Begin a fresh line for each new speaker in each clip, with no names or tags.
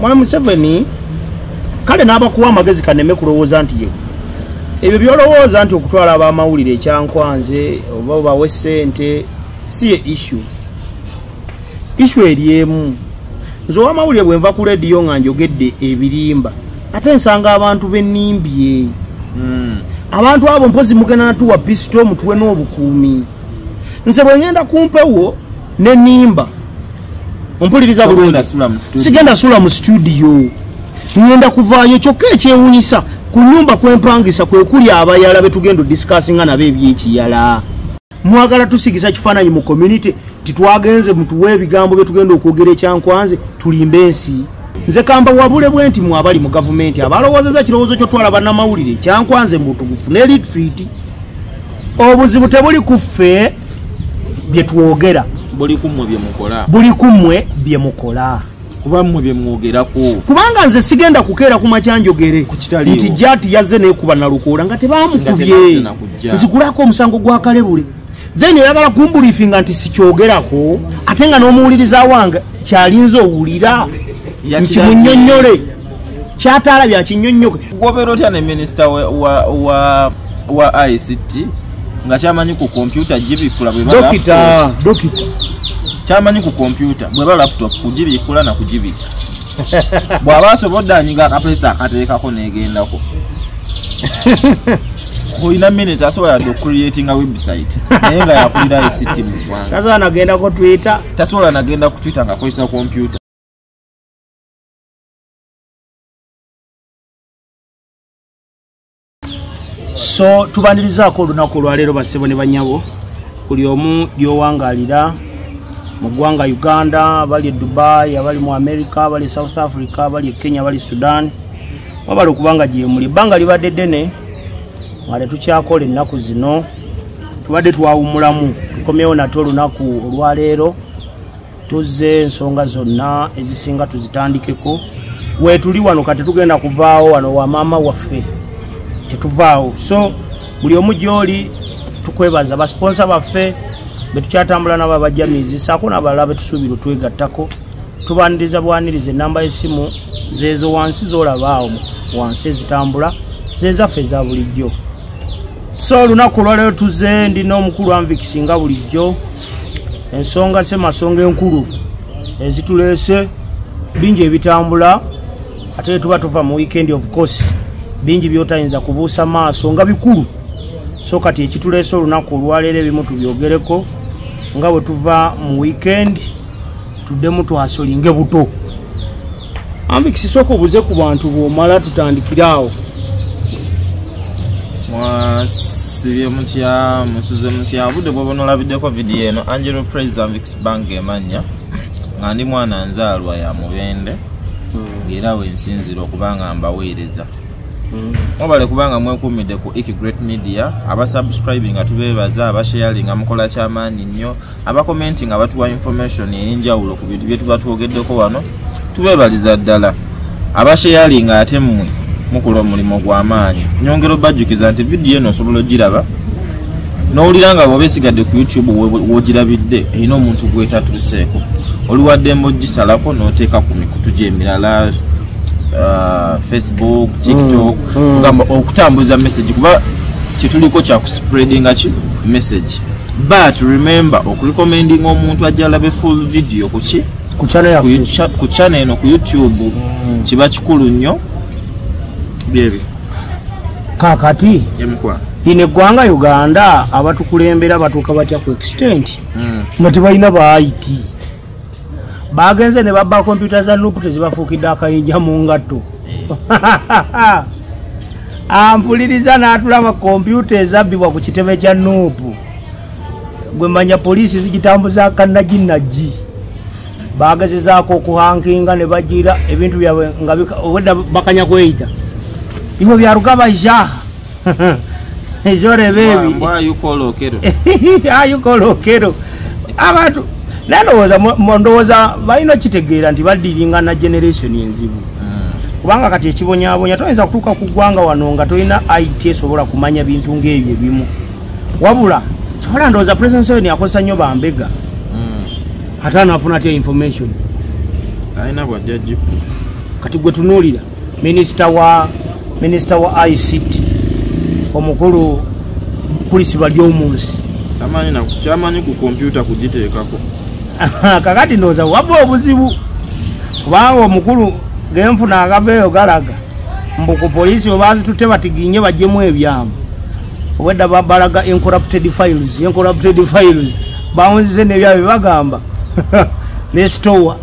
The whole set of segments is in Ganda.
mwana Museveni kale n'abakuwa amagezi kaneme kulowooza nti ye ebyo byolowooza nti okutwala abamawulire ekyankwanze oba bawe ssente si ye issue eryemu. Nze owamawulire bwe nva ku lediyo nga njogedde ebirimba ate nsanga abantu b'ennimbye. Abantu abo mpozi mugenda natuwa pisito mutuwe n'obukuumi. Nze bwe ngenda kumpewo n'ennimba ompuliriza bulungi sigenda sula mu studio ngenda kuvaayo kyokka ekyewunyisa ku nnyumba kwempangisa kwe kuli abayala betugenda discussinga nabo ebyekiyala. Mwagala tusigisa kifaananyi mu community titwagenze mutuwe ebigambo byetugenda okwogera ekyankwanze tulimbe ensi. Nze kamba wabule bwe nti mwabali mu gavumenti abalowoozeza kirowoozo kyotwala bannamawulire ekyankwanze mbutugufu ne retreat obuzibu tebuli kuffe bye twogera
buli kumwe bye mukola
kuba mmwe bye mwogerako kubanga nze sigenda kukeera ku makyanjogere nti jati yazze neekuba nalukoola nga tebamukubye nzigulako omusango gwa kalebule then oyagala kumbulifinga nti sikyogerako ate nga n'omuwuliriza wange kyalinza owulira nkimunnyonnyole kyataala byakinnyonnyoke.
Gobeera otya ne minisita wa ICT nga kyamanyi ku kompyuta gibikula bwe
dokita
kyamanyi ku kompyuta bwe ba laptop kugibikula na kugibika bw'aba asobodde anyiga akapesa akateekako neegendako. Olina minutes asobola dde okucreatinga website naye nga yakulira ICT mu ggwanga.
Tasobola nagenda ku Twitter.
Tasobola nagenda ku Twitter ng'akozesa kompyuta.
So tubanirizaako olunaku olwaleero bassebo ne banyabo buli omu gy'owangalira mu ggwanga Uganda, bali Dubai, abali mu America, bali South Africa, bali Kenya, bali Sudan. Wabala okubanga gye muli ebbanga libadde ddene nga tetukyakola ennaku zino tubadde twawummulamu tukomyewo nate olunaku olwaleero tuzze ensonga zonna ezisinga tuzitandikeko weetuli wano kati tugenda kuvaawo wano wa maama waffe tetuvaawo. So buli omu gy'oli tukwebaza basponsa baffe betukyatambula nabo abajjamizi saako n'abalala betusuubira otwegattako tubaniriza bwaniriza ennamba y'essimu zeezo wansi z'olabaawo wansi ezitambula zezaffe eza bulijjo. So olunaku olwaleero tuzze ndina omukulu Anvix nga bulijjo ensonga semasonga enkulu ezituleese bingi ebitambula ate tuba tuva mu weekend of course bingi byotayinza kubuusa maaso nga bikulu. So kati ekituleese olunaku olwaleero ebimu tubyogereko nga bwe tuva mu weekend tuddemu twasolinge buto. Anvix sooka obuze ku bantu bw'omala tutandikiraawo.
Mwasibye mutya musuze mutya obudde bw'oba olabiddeko vidiyo eno Angelo Praise Anvix Bank emanya nga ndi mwana nzaalwa ya Mubende ng'era we nsinzira okubanga mbaweereza. Mwabale kubanga mwekuumidde ku Iki Great Media abasubscribing nga tubeebaza abasharing nga mukola kyamaanyi nnyo abakommenti nga batuwa information ey'enjawulo ku bintu bye tuba twogeddeko wano tubeebaliza ddala abasharing ate mmwe mukola omulimu gw'amaanyi. Nyongera obajjukiza nti vidiyo eno osobola ogiraba n'owulira nga bw'oba esigadde ku YouTube w'ogirabidde erina omuntu gwetatuuseeko oliwadde mb'ogisalako n'oteeka ku mikutu gy'emirala Facebook, TikTok kugamba okutambuza message kuba kituliko kya kuspreadinga ki message. But remember okurecommending omuntu ajalabe full video ku channel eno ku YouTube kiba kikulu nnyo. Byebi
kakati ine gwanga Uganda abatukulembera batuuka batya ku extent nga tebalina ba IT bagenze ne babba kompyuta za nupu tezibafuukidde akayinja mu ngatto. Ampuliriza n'atulaba kompyuta ezabbibwa ku kitebe kya nupu gwe manya poliisi zigitambuza akannaginaji bagezezaako okuhankinga ne bagira ebintu byabwe nga obwedda bakanya kweyita iwe byarugaba jaha ezore bebi ayukolokero abantu ndowooza balina kitegeera nti baddiringa na generation enzibu kubanga kati ekibonyabonya toyinza kutuuka ku ggwanga wano nga tolina IT esobola kumanya bintu ng'ebyo ebimu wabula kikola ndowooza President Museveni akozesa nnyo bambega ate anaafuna atya information
alina bw'ajja
kati gwe tunuulira minisita wa ICT omukulu kulisi balyomunsi
kyamanyi ku kompyuta kugiteekako
kakati ndowooza wabba obuzibu kubanga omukulu genfuna agaveeyo galaga mbu ku poliisi obazitutte batiginye bajjemu ebyama obwedda balaga incorrupted files bawunzize nebyabwe bagamba ne store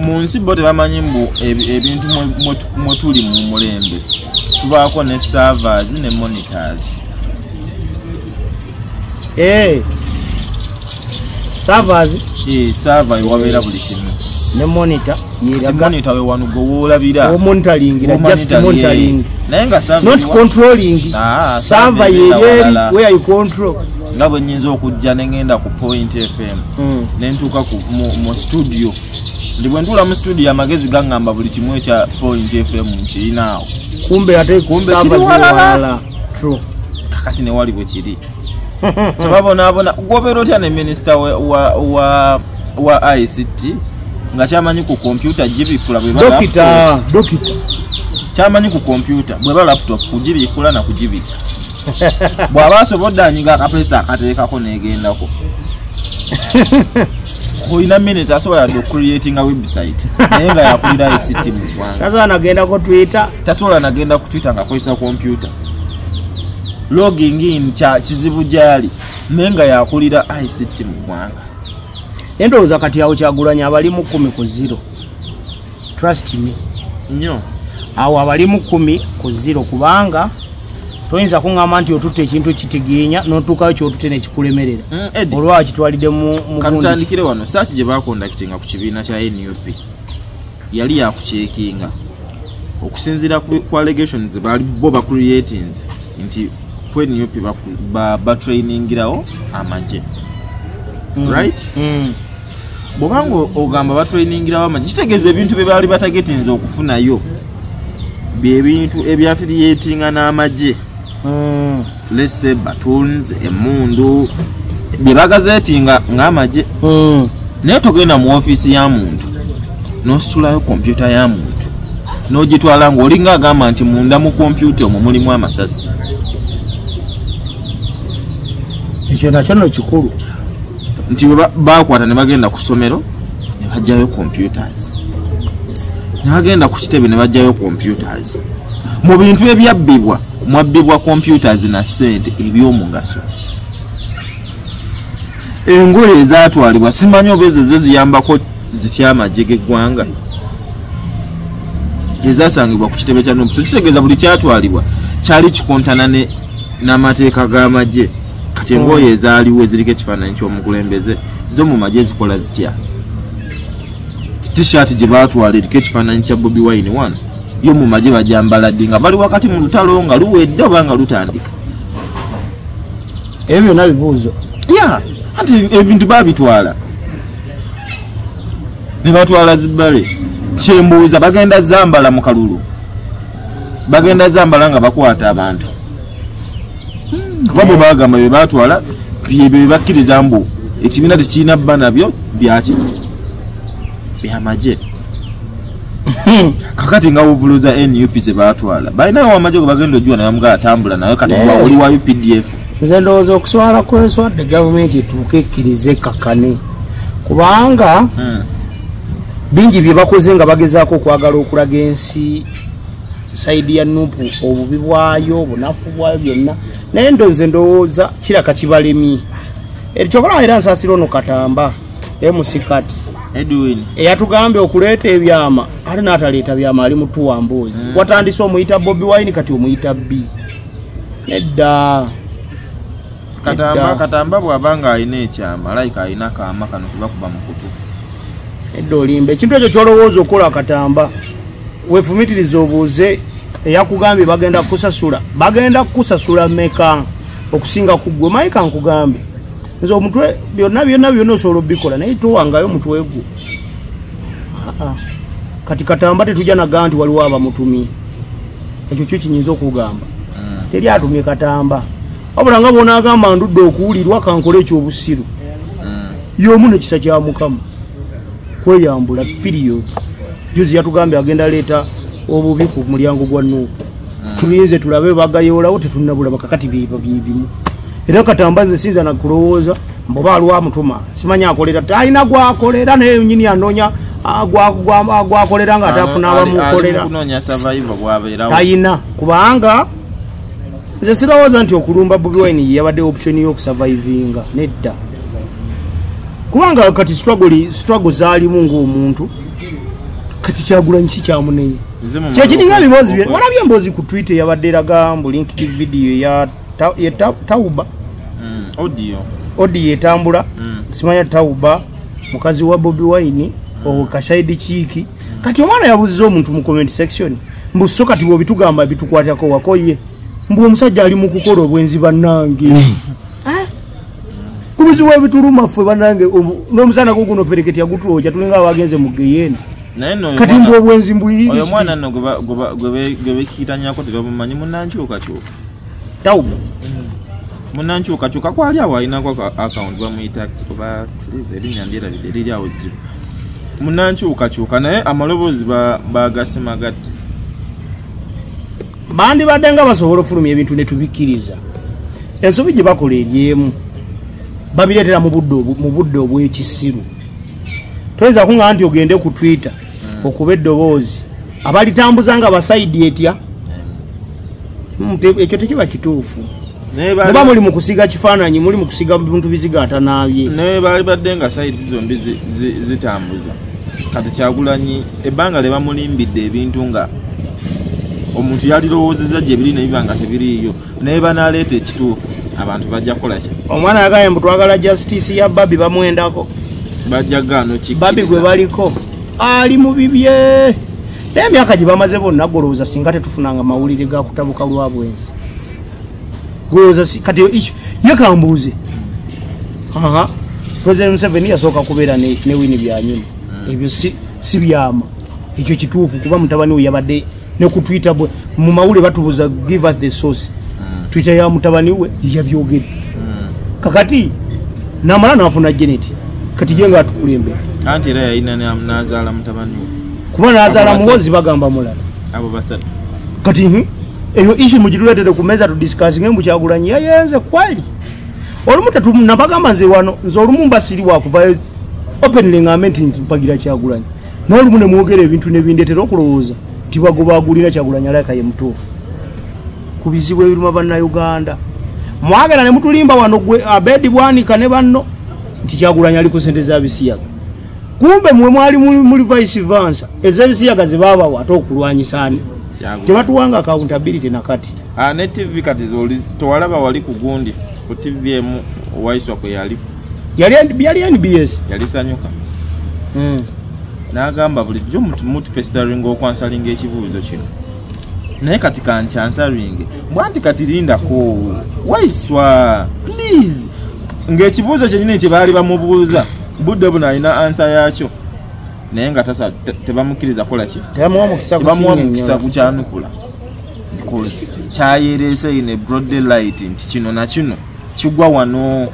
mu nsi bo tebamanyi mbu ebintu mwe tuli mu mulembe tubaako ne servers ne monitors. Server iwabeera buli kimu
ne monitor
we wano gwe woolabira
monitoring
naye nga
not controlling server yeyeri where you control.
nga bwe nnyinza okujja ne ngenda ku Point FM ne ntuuka mu studio ndi bwe ntuula mu studio amagezi gaŋŋamba buli kimu ekya Point FM nkirinaawo
kumbe ate server ziwalala true
kakati ne wali bwe kiri so babonaabona gwobeera otya ne minisita wa ICT nga kyamanyi ku kompyuta gibikula
dokita
kyamanyi ku kompyuta bweba laptop kugibikula na kugibika bw'aba asobodde anyiga akapeesa akateekako negendako olina minutes asobola dde okucreatinga website naye nga yakulira ICT mu ggwanga
tasobola nagenda Twitter
tasobola nagenda ku Twitter ng'akozesa kompyuta logging in kizibu gyali naye nga yakulira ICT mu ggwanga.
Ndowooza kati awo Kyagulanyi abali mu 10-0 trust me
nnyo
awo abali mu 10-0 kubanga toyinza kuŋŋamba nti otutte ekintu kitigiinya n'otuukayo kyotutte nekikulemerera olwaki kitwalidde mu
katutandikire wano saaki gye bakondakitinga ku kibiina kya NUP yali yakuceekinga okusinziira ku allegations baali bo bacreatings nti ku NUP batrainingirawo amagye right bwobanga ogamba batrainingirawo amagye kitegeeza ebintu bye baali batagetinze okufunayo byebintu ebyafiliatinga n'amagye let's say batons emundu bye bagazeetinga ng'amagye naye togenda mu ofiisi ya muntu n'ositulayo kompyuta ya muntu n'ogitwala ng'olinga agamba nti munda mu kompyuta omwo mulimu amasasi.
Ekyo nakyo no kikulu
nti bakwata ne bagenda ku ssomero ne bajjayo computers ne bagenda ku kitebe ne bajjayo computers mu bintu ebyabbibwa mwabbibwa computers na ssente eby'omugaso. Engule ezaatwalibwa simanyi oba ezo zo ziyambako zitya amagye g'eggwanga ezasangibwa ku kitebe kya NUP. So kitegeeza buli kyatwalibwa kyali kikontana n'amateeka g'amagye. Kati engoye ezaaliwo eziriko ekifaananyi ky'omukulembeze zo mu magye zikola zitya? T-shirt gye baatwala eriko ekifaananyi kya Bobi Wine wano yo mu magye bajambala ddi nga bali wakati mu lutalo nga luwedde oba nga lutandika.
Ebyo byonna bibuuzo.
Anti ebintu babitwala ne batwala zibbale kyembuuza bagenda zambala mu kalulu bagenda zambala nga bakwata abantu babo bagamba bye batwala bye bakkiriza mbu ekibiina tekirina bba nabyo byaki byamagye. Kakati nga buvuluza NUP ze batwala balinayo amagye ge bagenda ojjuwa naye mga atambula nayo kati oli wa UPDF.
Nze ndowooza okuswala kweswadde gavumenti etuuke ekkirize kakkane kubanga bingi bye bakoze nga bagezaako okwagala okulaga ensi saidi ya NUP obubi bwayo obunafu bwayo byonna naye ndowooza kiraka kibalemye ekyokola era nsaasira ono Katamba musikati
Edwin
eyatugambye okuleeta ebyama ate n'ataleeta byama ali mutu wa mboozi watandise omuyita Bobi Wine kati omuyita B nedda
Katamba bw'abanga alina ekyama like alina kaama kano kebakuba mu kutu
edda olimba ekintu ekyo kyolowooza okukola Katamba weefumitiriza obuuze eyakugambye bagenda kukusasula mmeka okusinga ku ggwe mayika nkugambye nze omutwe byonna osobola obikola naye towangayo mutwe gwo kati Katamba tetujja nagaa nti waliwo abamutumi ekyo kyo kinyinza okugamba teri atumye Katamba wabula nga bonaagamba ndudde okuwulirwa kankole ekyobusiru y'omu nekisa kya Mukama kweyambula period. Juzi yatugambye agenda leeta obubi ku mulyango gwa Nuupu. Tulinze tulabe bagayolawo tetunabula bakakati bibimu. Era katambaze sinza na kulowooza mboba alwa mutuma. Simanya akolera talina gwakolera naye nyini anonya gwakolera nga atafuna abamukolera.
Kunonya survival bwabeerawo.
Talina kubanga nze sirowooza nti okulumba Bobi Wine yabadde option y'okusurvivinga nedda. Kubanga kati struggle zaalimu ng'omuntu kati Kyagulanyi kikyamunenya. Kyekiringa bibozi bye walabye emboozi ku Twitter yabadde eraga mbu linked video ya Tauba audio etambula simanya Tauba mukazi wa Bobi Wine okashaidi chiki kati omwana yabuziza omuntu mu comment section mbu so kati bo bitugamba bitukwatako wakoye mbu omusajja ali mu kukola obwenzi bannange kubizi wa bituluma ffe bannange n'omusana guno pereketi yagutuoja tulinga abagenze mu geyeni kati mbu obwenzi mbuyi
oyo mwana no gwe kitanyako tebamumanyi munanchuka
Tauba
munanchuka kwali awo alina kwa account bamuyita kuba tulize linya ndira bideli lyawo zibu munanchuka naye amalobozi bagasema gati bandi badenga basobola ofulumya ebintu ne tubikiriza ensobi gye bakola eryemu babireetera mu budde obw'ekisiru toyinza kunga nti ogende ku Twitter okuba eddoboozi abalitambuza nga basaidi etya ekyo tekiba kituufu neba muli mu kusiga kifaananyi muli mu kusiga bintu bizigaata naabye naye baali badde nga saidi zombi zitambuza kati Kyagulanyi ebbanga lye bamulimbidde ebintu nga omuntu yalirowoozezza gye biri ne biba nga tebiriiyo naye banaleeta ekituufu abantu bajja kukola ki omwana yagaye mbu twagala justice ya Babi bamwendako bajja gaano Babi gwe baliko ali mu bibye emyaka gye bamaze bonna golowooza singa tetufunanga mawulire ga kutabuka lwa bwenzi golowooza kati yekambuuze President Museveni yasooka kubeera ne Winnie Byanyuma ebyo si byama ekyo kituufu kuba mutabani we yabadde ne ku Twitter bwe mu mawulire batubuza give us the source Twitter ya mutabani we yabyogedde kakati namala nafuna Janet kati jenga atukulembe anti era yayina nazaala mutabani we kuba nazaala muwozi bagamba mulala abo basatu kati eyo issue mugiruletede ku meza tu discuss ngembu Kyagulanyi yayenze kwali olumu tetunabagamba nze wano nze olumu mbasiri wakuva openly ngamente mpagira Kyagulanyi n'olumu ne mwogera ebintu nebindetera okulowooza tibagobagulira Kyagulanyi alaka ye mutuufu kubizibwa ebiruma bannayuganda mwagala ne mutulimba wano gwe Abedi Bwanika ne banno nti Kyagulanyi ali ku ssente za bisiyaga kumbe mwe mwali muli vice versa ezebisiyaga ze baba wato okulwanyisani tebatuwanga accountability nakati ne TV kati towalaba wali ku gundi ku TVM waiswa kwe yali NBS yalisanyuka n'agamba bulijjo mutu pestaringa okwansalinga ekibuuzo kino naye kati kankyansalinge mbwanti kati lindako waiswa please ng'ekibuuzo kyenyini kye baali bamubuuza budde buno alina ansa yakyo naye nga tebamukkiriza kola ki tebamuwa mukisa kukyanukula because kyayereese in a broad daylight nti kino na kino kigwa wano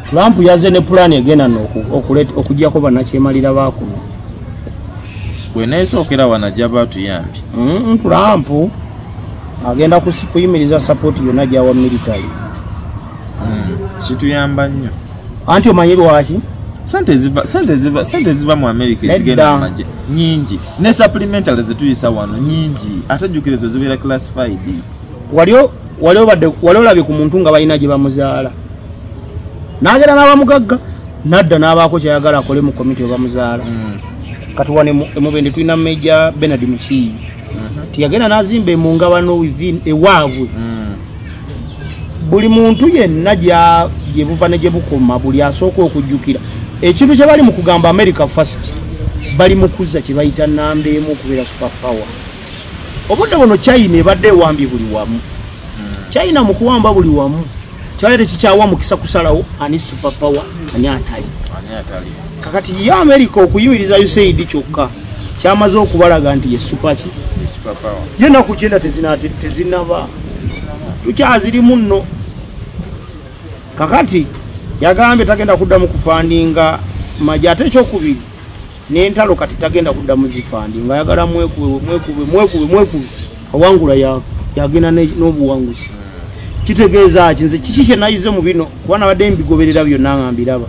Trump yaze ne plan egenda okujjako bannakyemalira bakuno gwe neesookera wanajja batuyambi Trump agenda kuyimiriza support yonna gyawa military kituyamba nnyo anti omanyi lwaki sente ziva mu America zigenda amaje nyingi ne supplementary zetuyisa wano nyingi atajjukirezo zibeera classified wali olabye ku muntu nga balina gye bamuzaala n'agenda n'abamugagga nadda n'abaako kyayagala akole mu komiti obamuzaala kati wane emubende tulina Major Bernard Mukiibi tiyagenda n'azimba emungabano within ewaabwe buli muntu yenna gye buva ne gye bukoma buli asooka okujjukira ekintu kye bali mu kugamba America first bali mu kuzza kye bayita nnamba emu okubeera super power obudde buno China ebadde ewambye buli wamu China mu kuwamba buli wamu kyali tekikyawa mukisa kusalawo ani super power ani atali kakati ya America okuyimiriza USAID kyokka kyamaze okubalaga nti ye super power yena ku kyenda tezinaba tukyaziri munno kakati
yagambye tagenda kuddamu kufandinga majja ate ekyokubiri n'entalo kati tagenda kuddamu zifandinga ayagala mwekube awangula yagenda n'obuwanguzi kitegeeza ki nze kiki kye nayize mu bino kuba nabadde mbigoberera byonna nga mbiraba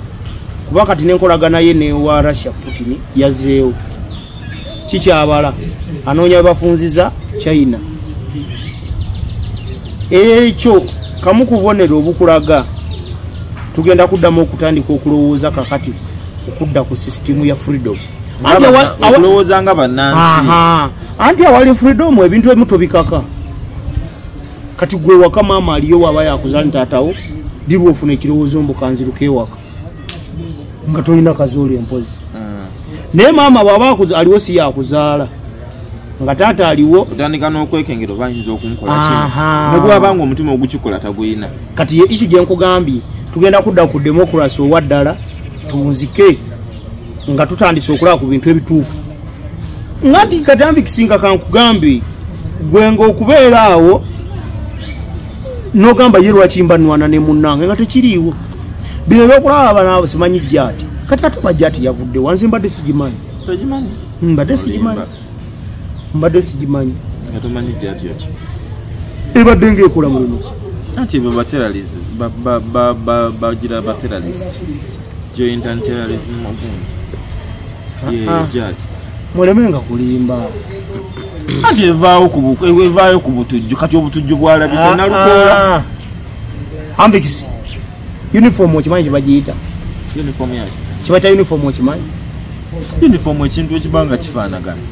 kuba kati nenkolagana ye newa Russia Putin yazeewo kikyabala anoonya bafunziza China ekyo kamu kubonero obukulaga tugenda kuddamu okutandika okulowooza kakati okudda ku system ya freedom
okulowooza nga bannansi
anti awali freedom ebintu ebimu tobikaka kati gwe waka maama aliyo waba yakuzaala ntaatawo dirwa ofuna ekirowoozo mbukanziruka ewaka nga tolina kazooli empozi naye maama bwaba aliwo si yakuzaala nga taata aliwo
otandika n'okwekengera bayinza okumukola kino nebwabanga omutima ogukikola taguyina
kati ishu gye nkugambye tugenda kudda ku demokrasi owa ddala tunzike nga tutandise okulaba ku bintu ebituufu nga nti kati anvikisinga kankugambye gwe ng'okubeera awo n'ogamba ye lwaki mbanwana ne munnange nga tekiriiwo bino ebyokulaba abanabo simanyi jjaati kati ate bajjaati yavudde wansi mbadde sigimanyi mbadde sigimanyi ebadde ng'ekola mulimu
anti bo bateralist bagira bateralist joint and terrorism jjaati
mulemenga kulimba
anti evaayo ku butujju kati obutujju bwalabise nalukoola
ambikisi uniform okimanyi kibagiyita
uniform yaki
kibata uniform okimanyi
uniform ekintu ekibanga kifaanagana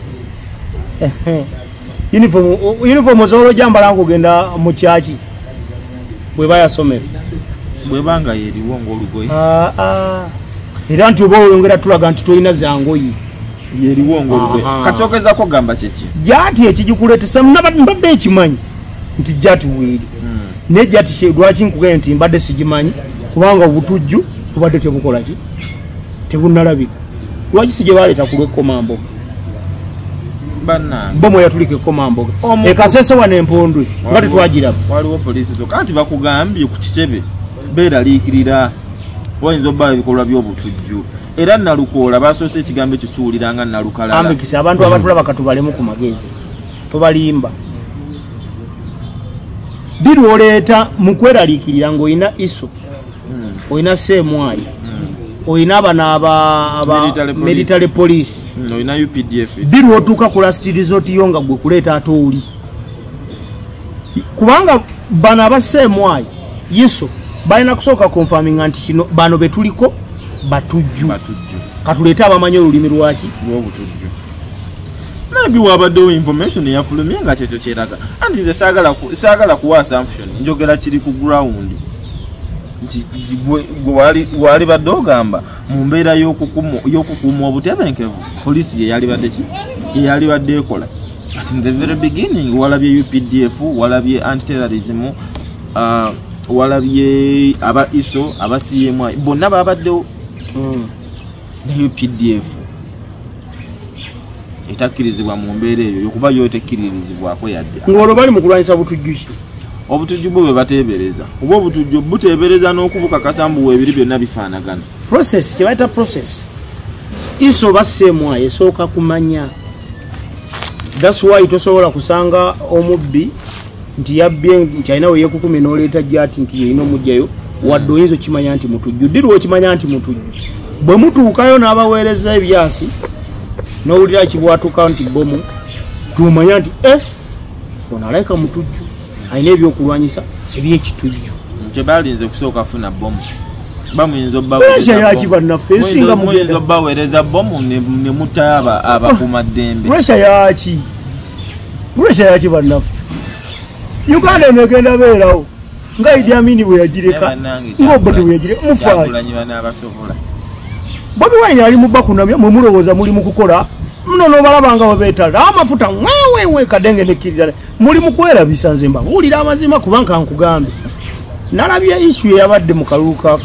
uniform osobola ojambala nkugenda mu kyaki bweba yasomera
bwebanga yeriwo ng'olugoye
era nti oba oyongera tulaga nti tolina zangoyi
yeriwo ng'olugoye kati ogeza kugamba kyeki
jjaati ekigikuleetesa mbadde ekimanyi nti jjaati weeri naye jjaati lwaki nkugenda nti mbadde sigimanyi kubanga obutujju bubadde tebukola ki tebunnalabika lwaki si gye baleeta ku lw'ekkomamboga bomo yatulika ekkomamboga ekasese wano empondwe nga tetwagiraba
waliwo poliisi zokka anti bakugambye ku kitebe beeraliikirira wayinza obbaawo ebikolwa by'obutujju era nalukoola basoose ekigambo ekyo kiwulira nga nalukalala
ambikisa abantu abatulaba katubalemu ku magezi tobalimba dirwoleeta mu kweraliikirira ng'olina iso olina seemwayi olina abana military police
olina UPDF
dirwotuuka ku last resort yo nga gwe kuleeta ate oli kubanga bano abaseemwayi iso balina kusooka konfaminga nti kino bano betuliko batujju katuleete abamanyi olulimi lwaki
lw'obutujju maybe wabaddewo information eyafulumye nga kyekyo kyeraga anti nze saagala kuwa assumption njogera kiri ku ground nti wali badde ogamba mu mbeera y'okukuuma obutebenkevu poliisi yeyali badde ekola ati in the very beginning walabye UPDF walabye anti-terrorism walabye aba ISO aba CMI bonna babaddewo ne UPDF etakkirizibwa mu mbeera eyo yokuba yo tekkiririzibwako yadde
ng'olwo bali mu kulwanyisa butujjuki
obutujju bwe bateebereza oba obutujju buteebereza n'okubukakasa mbu weebiri byonna bifaanagana
process kye bayita process iso baseemwa esooka kumanya that's why tosobola kusanga omubbi nti yabbye nti alina we yeekukumi n'oleeta jjaati nti yeyina omugjayo wadde oyinza okimanya nti mutujju dirwa okimanya nti mutujju bwe mutuukayo n'abaweereza ebyasi n'owulira kibwatuka nti bomu tumanya nti ono alayika mutujju alina ebyokulwanyisa ebyekitujju
kyebalinze kusooka afuna bomu bamuyinza obbaweereza bomu ne mutayo abakuumaddembe
puresha yaki bannaffe Uganda emegenda beerawo nga Idi Amin bwe yagireka ng'Obote bwe yagireka mufaaki Bobi Wine ali mu bakunamya mwe mulowooza muli mu kukola muno n'obalabanga babeetala amafuta wewewe kadenge nekkirira muli mu kwerabisa nze mbabuulira amazima kubanga nkugambe nalabye issue eyabadde mu kaluka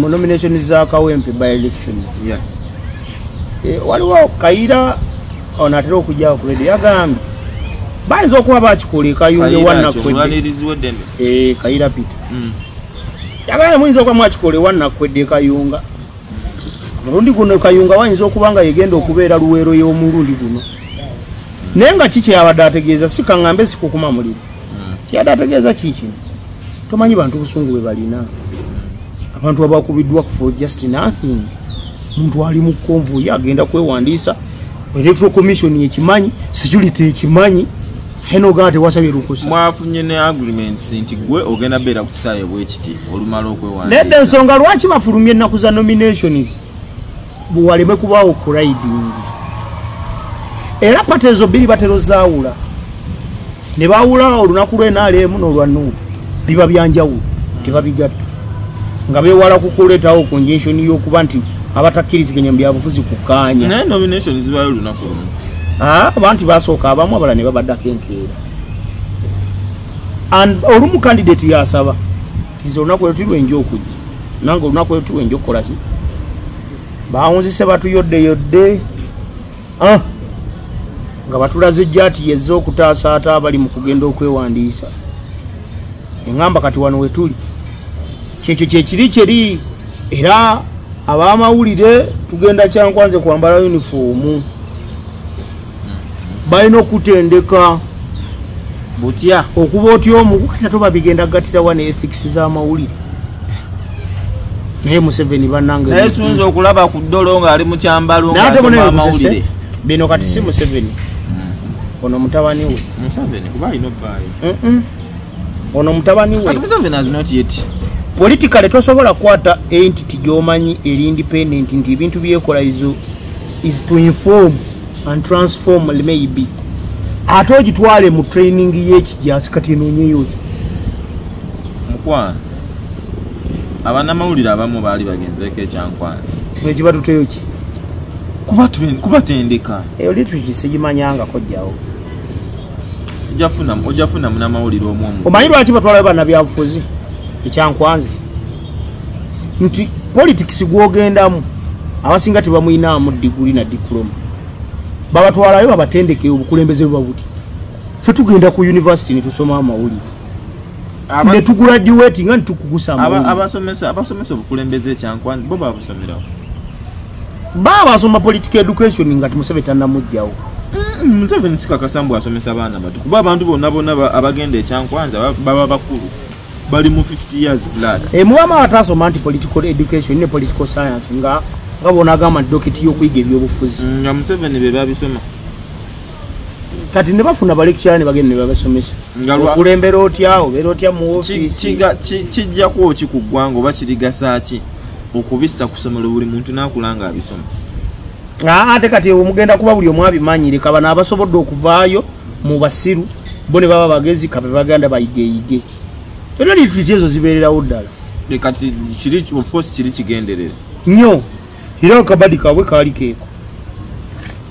mu nomination za Kawempe by elections waliwo Kayira onatera okujja ku radio yagambye bayinza okuba bakikola ekayunge wannakkwe Kayira Peter yagala muyinza okuba mwakikolewa nakwedde Kayunga mulundi guno Kayunga wayinza okubanga yegenda okubeera luweero y'omulundi guno naye nga kiki abadde ategeeza si kaŋŋambe sikukuma muliro kyabadde ategeeza kiki tomanyi bantu busungu bwe balina abantu abakubiddwa for just nothing muntu ali mu konvoyi agenda kwewandiisa electoral commission ekimanyi security ekimanyi heno gate wasabye lukusa
mwafunye ne agreements nti gwe ogenda beera ku kisaawe bwekiti olumala okwewandiisa
nedda ensonga lwaki bafulumye ennaku za nominations buwaleme kubaawo kuriding era pate ezo bbiri batero zaawula ne baawula olunaku lw'enaalemu n'olwannuubu biba byanjawulo tebabigatta nga beewala kukuleetawo conjunction y'okuba nti abatakkiriziganya mu byabufuzi kukaanya
naye nominations zibayo olunaku lumu
abantu basooka abamu abala ne babaddako enkeera and olumu candidate yasaba tiza olunaku lwe tulwenja okujja nange olunaku lwe tulwenja okukola ki bawunzise batuyodde nga batulaze ejjaati yezza okutaasa ate abali mu kugenda okwewandiisa eŋŋamba kati wano we tuli kyekyo kyekiri kyeri era ab'amawulire tugenda kyankwanze kwambala yunifoomu balina okutendeka
butya
okuba otya omu kati toba bigenda gattira wa ne ethics z'amawulire naye Museveni bannange
naye tuyinza okulaba ku ddolo ng'ali mu kyambalo ng'asoma amawulire
bino kati si Museveni ono mutabani we
Museveni kuba alina obbaayo
ono mutabani we
Museveni has not yet
politically tosobola kwata entity gy'omanyi eri independent nti ebintu byekola izo is to inform and transform maybe ate ogitwale mu training y'ekijasi kati enoonyeyo
mukwano abannamawulire abamu baali bagenzeeko ekyankwanzi
ekiba tuteyo ki
kubatendeka
eyo literacy sigimanyangako jjawo
ojafuna munamawulire omu
omanyi lwaki batwalayo bannabyabufuzi ekyankwanzi nti politics gwogendamu abasinga tebamuyinaamu diguli na diploma babatwalayo abatendeke obukulembeze buba buti ffe tugenda ku university ne tusoma amawulire ne tuguladuweti nga nitukugusa
abasomesa obukulembeze ekyankwanzi bo babasomerawo
baba basoma political education nga Museveni tannamugjawo
Museveni sikakasambu asomesa baana bato kuba abantu bonna abagenda ekyankwanza baba bakulu bali mu 50 years plus
muwama watasoma nti political education ne political science nga bona agamba nti dokiti y'okuyiga ebyobufuzi
nga Museveni be babisoma
kati ne bafuna balekkyala ne bagenda ne babasomesa okulembera otya obeera otya mu ofiisi
kijja kuwo ki ku ggwanga oba kirigasa ki okubissa ku ssomero buli muntu n'akulanga abisoma
ate kati omugenda kuba buli omu abimanyire kaba n'abasobodde okuvaayo mu basiru bo ne baba bagezi kabe baganda bayigeyige era literacy ezo zibeererawo ddala
kati of course kiri kigenderere
nnyo era akabadi kaabwe kaali keeko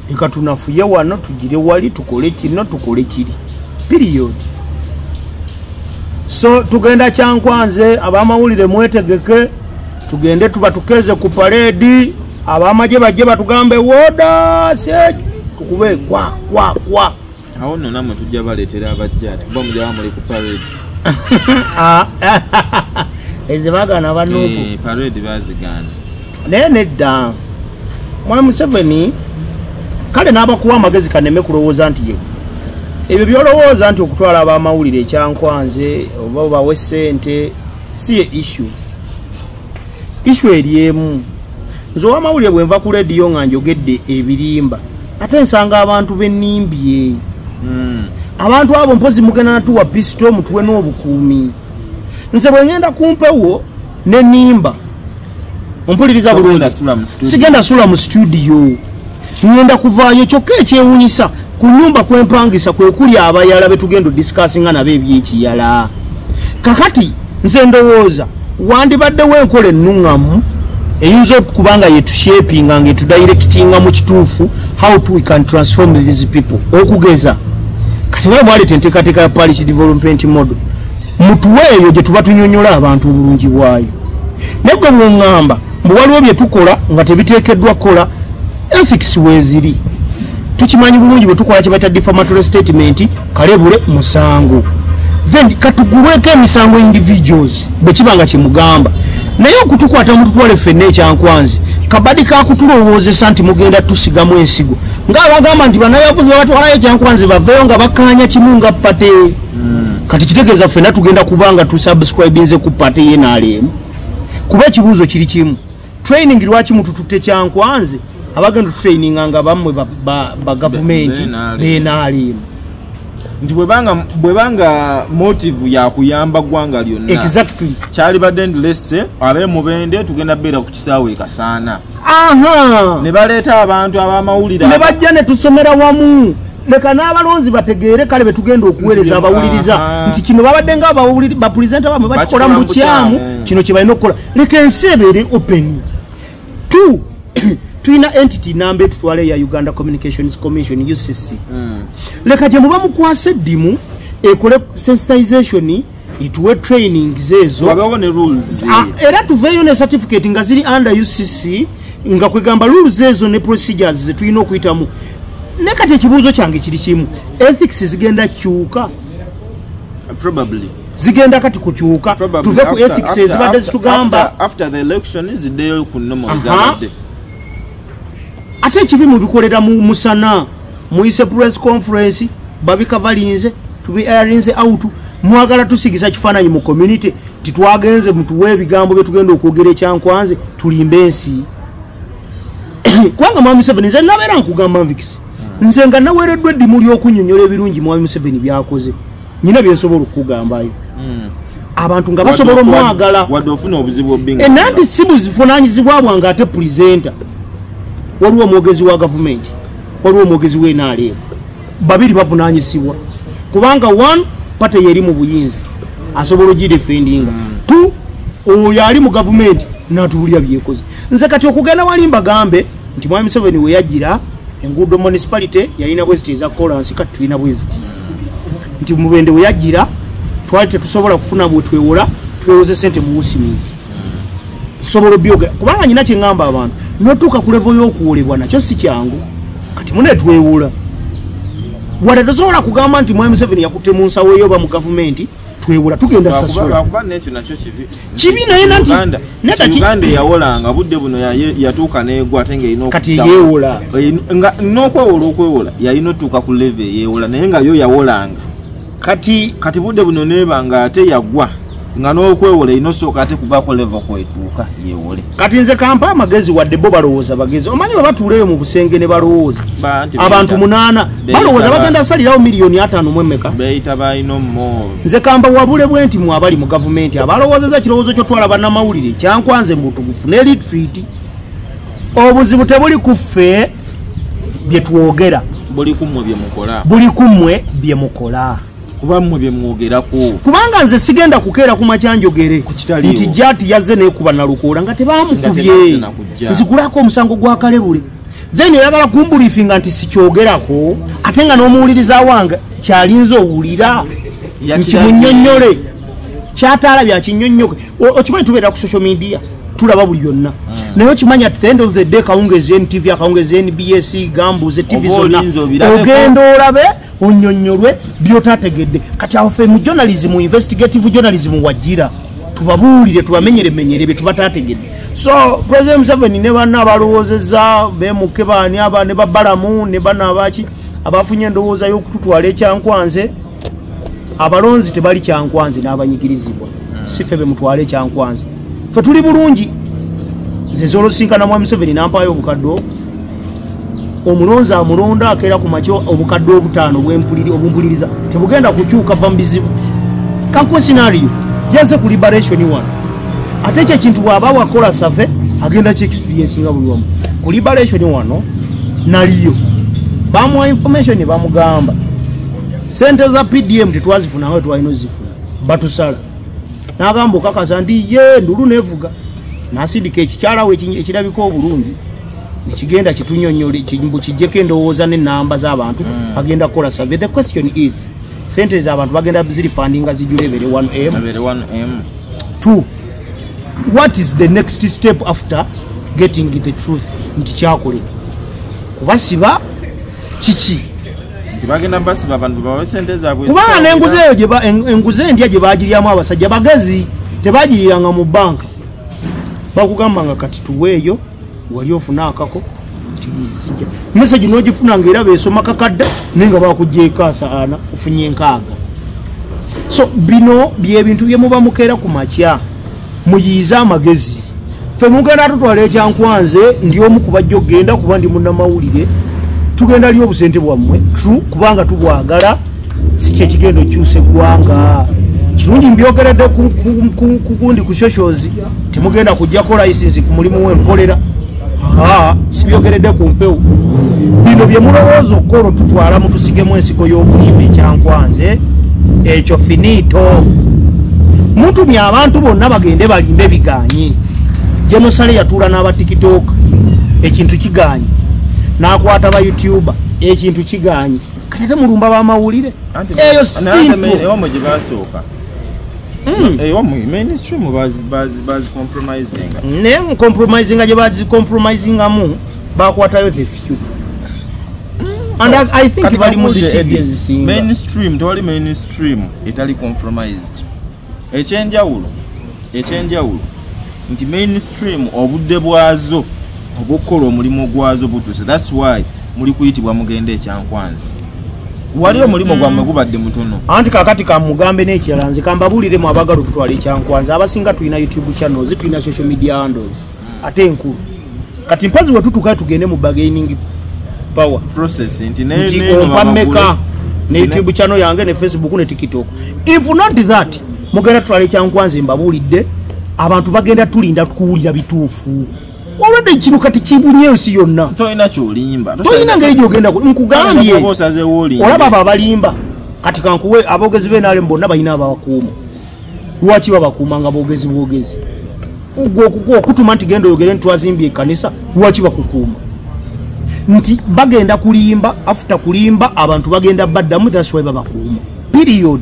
leka tunafuye wano tugire wali tukole kino tukole kiri period so tugenda kyankwanze ab'amawulire mwetegeke tugende tubatukeze ku paredi ab'amagye bajje batugambe woda seji tukube kwa
awo nno namwe tujja baleetera abajja kuba mujja bamuli ku paredi
eze bagana banuuku
paredi bazigaana
naye nedda mwana Museveni kale n'abakuwa amagezi kaneme kulowooza nti ye ebyo byolowooza nti okutwala ab'amawulire ekyankwanze oba bawe ssente si ye issue eryemu nze ow'amawulire bwe nva ku lediyo nga njogedde ebirimba ate nsanga abantu b'ennimbye abantu abo mpozi mugenda natuwa pisito mutuwe n'obukuumi nze bwe ngenda kumpewo n'ennimba ompuliriza bulungi sigenda sula mu studio ngenda kuvaayo kyokka ekyewunyisa ku nnyumba kwempangisa kwe kuli abayala betugenda discussinga nabo ebyekiyala kakati nze ndowooza wandibaddewo enkola ennuŋŋamu eyinza okubanga yetushapinga nga etudirectinga mu kituufu how we can transform these people okugeza kati naye mwaleeta enteekateeka ya parish development model mutuweeyo gye tuba tunyonyola abantu obulungi bwayo naye gwe bw'oŋŋamba mbu waliwo bye tukola nga tebiteekeddwa kukola ethics weeziri tukimanyi bulungi bwe tukola kye bayita defamatory statement kalebule musango then katugulweko emisango individuals bwekibanga kyemugamba naye okutukwata mututwale ffenna ekyankwanzi kabadi kakutulowoozesa nti mugenda tusigamu ensigo ng'abagamba nti banayavuzi babatwalayo ekyankwanzi baveeyo nga bakkaanya kimu nga pate kati kitegeeza ffenna tugenda kubanga tusubscribinze ku pate yenaalemu kuba ekibuuzo kiri kimu training lwaki mutututte kyankwanzi abagenda tutraininga nga bammwe ba gavumenti benaalemu
nti bwebanga motive ya kuyamba gwanga lyonna
exactly
kyali badde ndilese abe mubende tugenda beera ku kisaawe kasaana ne baleeta abantu abamawulire
ne bajja ne tusomera wamu leka n'abalonzi bategeere kale betugenda okuweereza abawuliriza nti kino babadde nga bapulezenta bamwe bakikola mu bukyamu kino kye balina okukola leka ensi ebeere open. Two, tulina entity namba etutwale ya Uganda Communications Commission UCC. Leka gye muba mukwasa eddimu ekole sensitization ituwe training zezo
wabawo ne rules
era tuveeyo ne certificate nga ziri under UCC nga kwegamba rules ezo ne procedures ze tulina okuyitamu. Ne kati ekibuuzo kyange kiri kimu ethics zigenda kyuka
probably
zigenda kati kukyuka tuve ku ethics ezibadde zitugamba
after the election ziddeyo ku nnomo ezabadde
ate ekibi mubikolera mu musana muyise press conference babikavalinze tubi airinze out mwagala tusigisa kifaananyi mu community titwagenze mutuwe ebigambo byetugenda okwogera ekyankwanze tulimbe ensi kubanga Mwami Museveni nze nabeera nkugamba Mvix nze nga naweereddwa eddimu ly'okunnyonnyola ebirungi Mwami Museveni byakoze nyina byensobola okugambayo abantu nga basobola omwagala
wadde ofuna obuzibu obinga
enanti si buzivunaanyizibwa bwange ate pulezenta waliwo omwogezi wa gavumenti waliwo omwogezi w'NRM babiri bavunaanyizibwa kubanga one pate yeri mu buyinza asobola ogidefendinga two oyo ali mu gavumenti natuwulira byekoze nze kati okugenda wali mbagambe nti Mwami Museveni we yagira enguudo municipality yalina bweziti eza kolansi kati tulina bweziti nti Mubende we yagira twali tetusobola kufuna bwe twewola twewoze sente mu wusimingi tusobola byogera kubanga nyina kyengamba abantu notuuka ku level y'okuwolebwa nakyo si kyangu kati mune twewola wadde tosobola kugamba nti Mwami Museveni yakutte mu nsawo eyo ba mu gavumenti twewola tugenda sasula
kuba nekyo nakyo
kibi naye nanti
Uganda yawolanga budde buno yatuuka neegwa ate nga erina
kati yeewola
nga n'okwewola yalina otuuka ku level yeewola naye nga yo yawolanga kati budde buno neeba nga ate yagwa nga n'okwewola erina osooka ate kuvaako level kwetuuka yeewole
kati nze kampa amagezi wadde bo balowooza bagezi omanyi bwe batuuleyo mu busenge ne balowooza abantu 8 balowooza bagenda salirawo miliyoni 5 mu emmeka
beeyita balina mo
nze kampa wabule bwe nti mwabali mu gavumenti abalowoozeza kirowoozo kyotwala bannamawulire kyankwanze mbutugufu ne retreat obuzibu tebuli ku ffe bye twogera
buli kummwe bye mukola kuba mmwe bye mwogerako
kubanga nze sigenda kukeera ku makyanjogere nti jati yazze neekuba nalukoola nga tebamukubye nzigulako omusango gwa kalebule then oyagala kumbulifinga nti sikyogerako ate nga n'omuwuliriza wange kyalinza owulira nkimunnyonnyole kyataala byakinnyonnyoke okimanyi tubeera ku social media tulaba buli byonna naye okimanyi at the end of the day kawungezi NTV akawungezi NBS gambuze TV zonna ogenda olabe onnyonnyolwe by'otaategedde kati awo ffe mu journalism investigative journalism wajjira tubabuulire tubamenyeremenyere bye tubataategedde so President Museveni ne banna abalowoozezza beemuke baani aba ne babalamu ne bana abaki abafunye endowooza y'okututwala ekyankwanze abalonzi tebali kyankwanze n'abanyigirizibwa si ffe be mutwale ekyankwanze ffe tuli bulungi nze zolosinkana Mwami Museveni nampaayo obukadde omulonzi amulonda akeera ku makyo obukadde 5 obumpuliriza tebugenda kukyuka va mu bizibu kankuwa scenario yazze ku liberation 1 ate ekyo ekintu bw'aba wakola save agenda ki-experience nga buli wamu ku liberation 1 naliyo bamuwa information bamugamba sente za PDM tetwazifuna nga twalina ozifuna batusala n'agamba okakasa nti ye ndulu nevuga n'asindika ekikyalawo ekirabika obulungi ekigenda kitunyonyole kimbu kijjeko endowooza n'ennamba z'abantu bagenda kukola survey. The question is sente z'abantu bagenda zirifandinga zijjula ebere 1M. 2, what is the next step after getting the truth nti kyakoleka kubasiba kiki
Bagenda basi babantu bawe sente zaabwe.
Kubanga n'enguze eyo enguze endya gye baagiryamu abasajja bagezi tebagiriyanga mu banka. Bakugamba nga kati tuweeyo wali ofuna akako tibizija. Message n'ogifuna ng'era beesoma kakadde nenga bakuggyeko asaana ofunye nkaaga. So bino byebintu bye muba mukeera ku makya muyiiza amagezi. Ffe mugenda tutwala ekyankwanze ndi omu ku bajja okgenda kuba ndi munnamawulire. Tugenda li obusente bwammwe true kubanga tubwagala si kye kigendo kyuse gwanga kirungi mbyogeredde kukundi ku socials temugenda kujjako license ku mulimu w'enkolera si byogeredde ku mpewo bino bye mulowooza okkola tutwala mutusigemu ensiko y'obulimba ekyankwanze ekyo finito mutumye abantu bonna bagende balimbe biganye gye musale yatuula n'abatikitoka ekintu kiganye nakwata ba YouTuber ekintu kiganye kati mulumba ba mawulire eyo simple
eyo mu gibasooka eyo mu mainstream bazi compromising
ne compromising gye bazi compromising amu bakwatayo the few and I think bali mu TV ezisinga
mainstream toli mainstream etali compromised ekyenjawulo nti mainstream obudde bwazo obukola omulimu gwazo butuse. That's why muli kuyitibwa mugende ekyankwanze. Wali omulimu gwammwe gubadde mutono.
Anti kakati ka mugambe n'ekirala nze kambabulire mu abagalo tutwala ekyankwanze. Abasinga tulina YouTube channels, tulina social media handles. Ate enkulu. Kati mpazi we tutuka tugende mu bargaining power
process nti
mpameka ne YouTube channel yange ne Facebook ne TikTok. If not that, mugenda tutwala ekyankwanze mbabulidde abantu bagenda tulinda kuwulira bituufu. Olwedde kino kati kibunye ensi yonna.
Toyina kyolimba.
Toyina ngeri gyogenda nkugambye. Olaba abalimba. Kati kankuwe abogezi be nale mbonna bayina abakuuma. Lwaki babakuuma nga bogezi. Ogwo kutuma nti gendo yogere ntwazimbye kanisa lwaki bakukuuma. Nti bagenda kulimba after kulimba abantu bagenda baddamu that's why babakuuma. Period.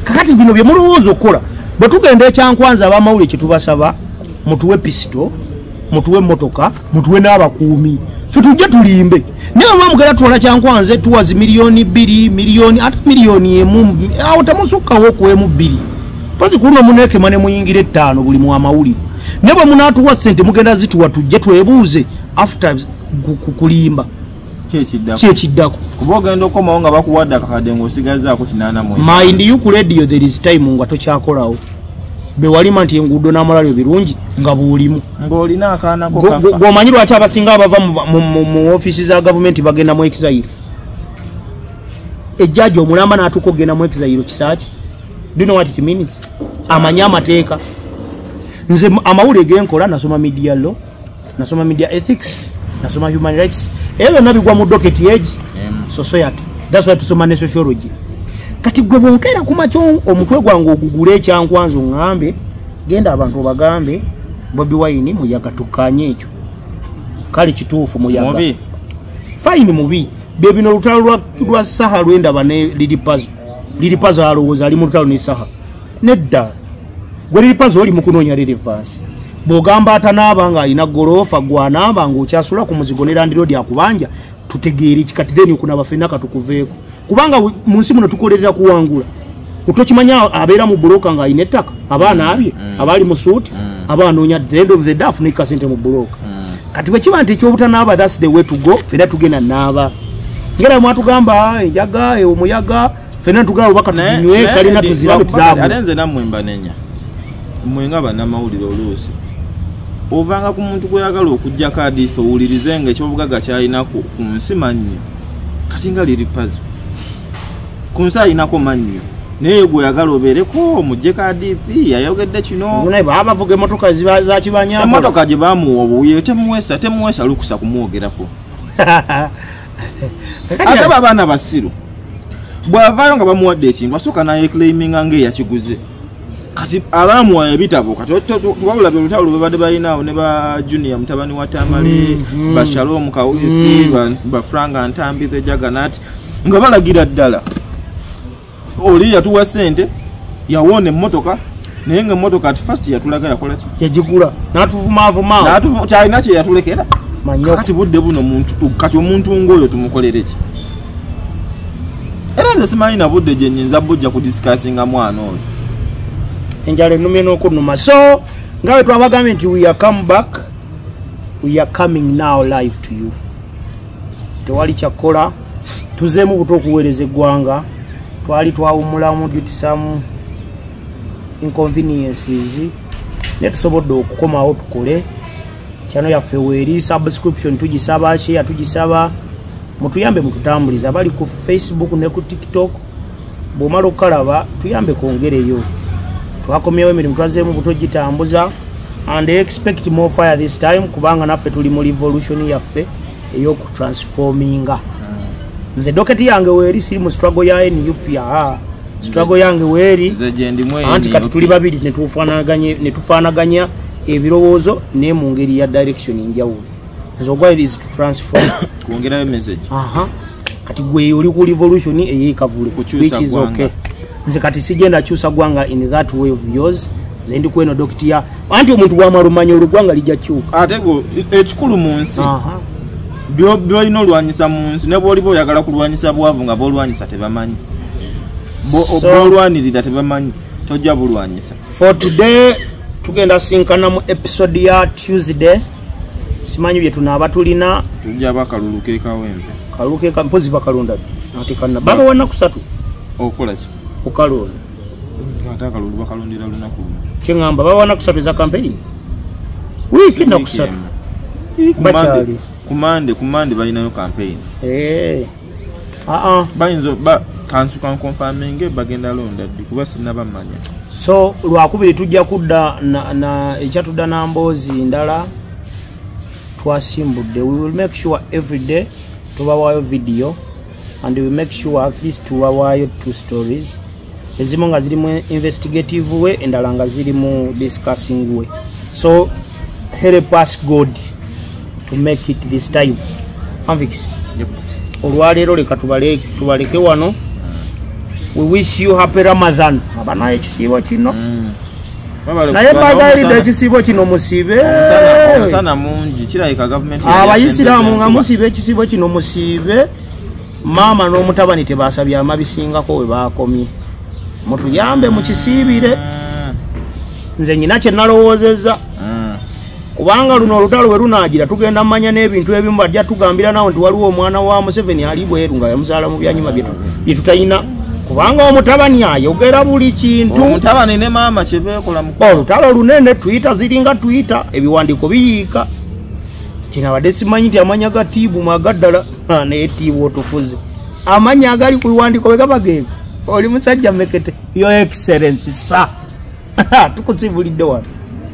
Kakati bino bye mulowooza okkola. Bwe tugenda ekyankwanza abamawulire kye tubasaba mutuwe pistol. Mutuwe motoka, mutuwe n'abakuumi. Tujje tulimbe. Niba mugera tuwala kyankwanze tuwazi milioni 2, milioni ate milioni 1. Awo tamusukkawo kuwemu 2. Pazi kuno muneke mane muyingire 5 buli mu amawulire. Nebo munatuwa sente mugenda zituwa tujje twebuuze after kulimba. Kyekiddako.
Kuboga ndo komawo nga bakuwadde akakadde ng'osigazaako 8
Mind you ku radio there is time nga tokyakolawo. Be walima nti enguudo n'amalalo birungi nga buulimu
ng'olina akaana ko kafa
gwomanyi lwaki abasinga abava mu offices za government bagenda mu exile ejjaji omulamba n'atuuka okugenda mu exile kisaaki. Do you know what it means? Amanya amateeka. Nze amawulire genkola nasoma media law, nasoma media ethics, nasoma human rights. Ebyo nabigwa mu docket age society. That's why tusoma ne sociology. Kati gwe bonkera kumacho omutwe gwange ogugule ekyankwanzo ngambe genda abantu bagambe Bobi Wine muyaga tukanye ekyo kali kituufu muyaga
mubi
fine mubi bebino lutalo lwa saha lwenda bane lilipazo alowooza ali mu lutalo ne saha nedda gwe lilipazo oli mukunoonya relevance bogamba atanaba nga alina gorofa gwanaba ng'okyasula ku muzigo ne Land Road akubanja tutegeeri kikati then kunaba fenna katukuveeko kubanga munsi muno tukolerera kuwangula utokimanya abeera mu buloka nga ayina ettaka abaana abye abali mu suuti abanoonya the end of the day afuna kasente mu buloka kati bwe kiba nti ekyobutanaaba that's the way to go fena tugenda naaba ngera mwatugamba enjaga omuyaga fena tugala baka tunywe kalina tuziramu tuzaabu
ate nze nammwe mbanenya mmwe nga bannamawulire oluusi ovanga ku muntu gweyagala okujja kaadiisi owulirize nga ekyobugaga kyalina ku nsi mannyo kati nga liri pazo ku nsi alinako mannyo naye gweyagala obeereko omugje kaadiisi yayogedde kino
naye babavuga emmotoka za kibanyampola
emmotoka gye bamuwa obuuye temuweesa lukusa kumwogerako ate babaana basiru bw'avaayo nga bamuwadde ekintu asooka nayeclaiminga ng'eyakiguze kati abamuwa ebitabo kati tubabula byolutalo lwebadde balinawo ne ba Junior mutabani wa Tamale ba Shalom Kawisi ba Franga Ntambi Jaganat nga balagira ddala oli yatuwa sente yawone emmotoka naye nga emmotoka ati first yatulaga yakola ki
yagigula n'atuvumaavuma
kyalina kye yatulekera kati budde buno kati omuntu ng'oyo tumukolere ki era nze simanyi na budde gye nnyinza bujja kudisikasinga mwana oyo
enjala ennumye n'okunnuma. So nga bwe twabagambye nti we are come back, we are coming now live to you. Tewali kyakola, tuzeemu buto okuweereza eggwanga, twali twawumulamu due to some inconveniences, ne tusobodde okukomawo tukole. Channel yaffe weeri, subscription tugisaba, share tugisaba, mutuyambe mututambuliza bali ku Facebook ne ku TikTok. Bw'omala okukalaba tuyambe kwongereyo. Twakomyewo emirimu twazeemu buto gitambuza, and expect more fire this time kubanga naffe tuli mu revolution yaffe ey'okutransforminga. Nze doketi yange weeri siri mu struggle ya NUP. Struggle yange weeri anti kati tuli babiri netufaanaganya ebirowoozo ne mu ngeri ya direction enjawulo. Nze ogwayo is to transform.
Kuongerayo message.
Kati gwe oli ku revolution ey'ekavule, which is okay. Nze kati sigenda kyusa gwanga in that way of yours. Nze ndi kweno dokitiya anti omuntu bw'amalumanya olugwanga lijja kyuka.
Ate go ekikulu mu nsi byolina olwanyisa mu nsi ne bw'oliba oyagala kulwanyisa bwavu nga b'olwanyisa tebamanyi, b'olwanirira tebamanyi, tojja bulwanyisa. For today tugenda sinkana mu episode ya Tuesday. Simanyi bye tunaaba tulina tujja bakalulu ke kawempe
kalulu ke kampozi bakalonda ate kanna baba wana kusatu
okola ki
okalulu
ate akalulu bakalondera lunaku
kingamba baba wana kusatu za campaign wiki na kusatu kumande balinayo campaign bayinza kansu kan confirming bagenda londa kuba sinaba manya. So lwakubiri tujja kudda na ekyatudda na mboozi ndala twasimbudde. We will make sure every day tubawaayo video, and we will make sure at least tubawaayo 2 stories, ezimu nga ziri mu investigative way endala nga ziri mu discussing way. So help us God to make it this time. Anvix. Yep. Olwaleero leka tubaleke wano. We wish you happy Ramadan. Abana ekisiibo kino. Naye bagalidde ekisiibo kino musibe.
Omusana mungi kirayika government.
Abayisiraamu nga musibe ekisiibo kino musibe. Maama n'omutabani tebasabye amabisingako we bakomye. Mutuyambe mukisiibire. Nze nyina kye nalowoozezza. Kubanga luno olutalo we lunaagira tugenda mmanya n'ebintu ebimu bajja tugambira nawo nti waliwo omwana wa Museveni ali bweru nga yamuzaala mu byanyuma bye tutayina. Kubanga omutabani ayogera buli kintu.
Omutabani ne maama kye beekola mu
olutalo lunene Twitter ziringa Twitter ebiwandiiko biyiika. Kino abadde simanyi nti amanya ga tiibu magaddala naye tiibu otufuze. Amanya agali ku biwandiiko bwe gaba oli musajja mekete. Your Excellency sir. Tukusibulidde wano.